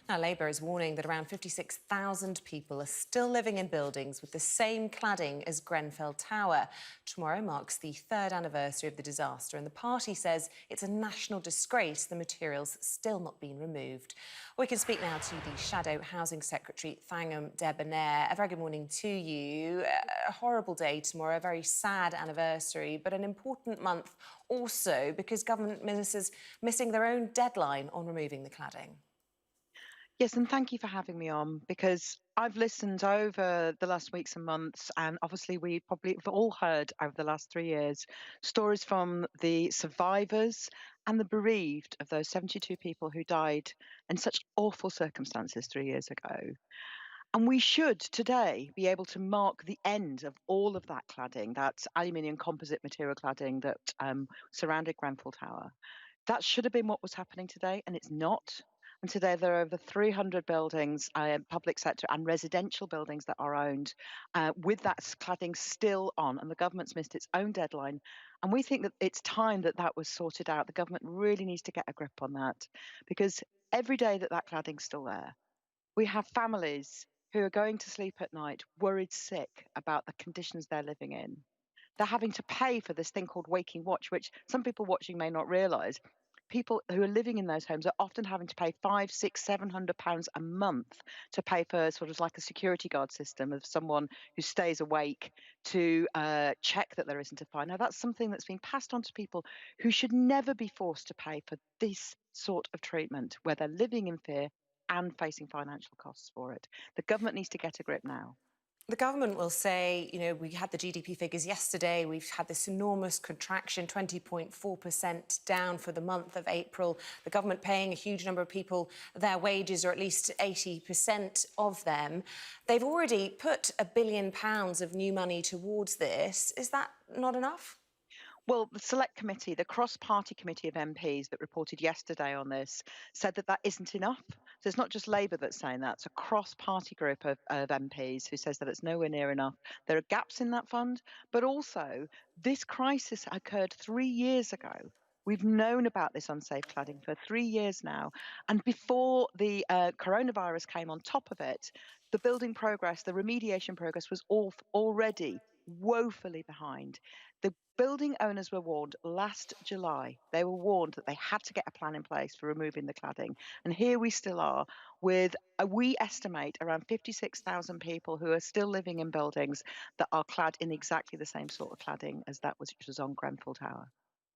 Now, Labour is warning that around 56,000 people are still living in buildings with the same cladding as Grenfell Tower. Tomorrow marks the third anniversary of the disaster, and the party says it's a national disgrace the material's still not been removed. We can speak now to the Shadow Housing Secretary, Thangam Debbonaire. A very good morning to you. A horrible day tomorrow, a very sad anniversary, but an important month also because government ministers missing their own deadline on removing the cladding. Yes, and thank you for having me on because I've listened over the last weeks and months, and obviously we probably have all heard over the last 3 years stories from the survivors and the bereaved of those 72 people who died in such awful circumstances 3 years ago. And we should today be able to mark the end of all of that cladding, that aluminium composite material cladding that surrounded Grenfell Tower. That should have been what was happening today, and it's not. And today there are over 300 buildings, public sector and residential buildings that are owned with that cladding still on, and the government's missed its own deadline. And we think that it's time that that was sorted out. The government really needs to get a grip on that because every day that that cladding's still there, we have families who are going to sleep at night worried sick about the conditions they're living in. They're having to pay for this thing called waking watch, which some people watching may not realise. People who are living in those homes are often having to pay 5, 6, £700 a month to pay for sort of like a security guard system of someone who stays awake to check that there isn't a fire. Now, that's something that's been passed on to people who should never be forced to pay for this sort of treatment, where they're living in fear and facing financial costs for it. The government needs to get a grip now. The government will say, we had the GDP figures yesterday. We've had this enormous contraction, 20.4% down for the month of April. The government paying a huge number of people their wages, or at least 80% of them. They've already put £1 billion of new money towards this. Is that not enough? Well, the select committee, the cross-party committee of MPs that reported yesterday on this, said that that isn't enough. So it's not just Labour that's saying that. It's a cross-party group of MPs who says that it's nowhere near enough. There are gaps in that fund, but also this crisis occurred 3 years ago. We've known about this unsafe cladding for 3 years now. And before the coronavirus came on top of it, the building progress, the remediation progress was already woefully behind. The building owners were warned last July. They were warned that they had to get a plan in place for removing the cladding. And here we still are with, we estimate, around 56,000 people who are still living in buildings that are clad in exactly the same sort of cladding as that was, which was on Grenfell Tower.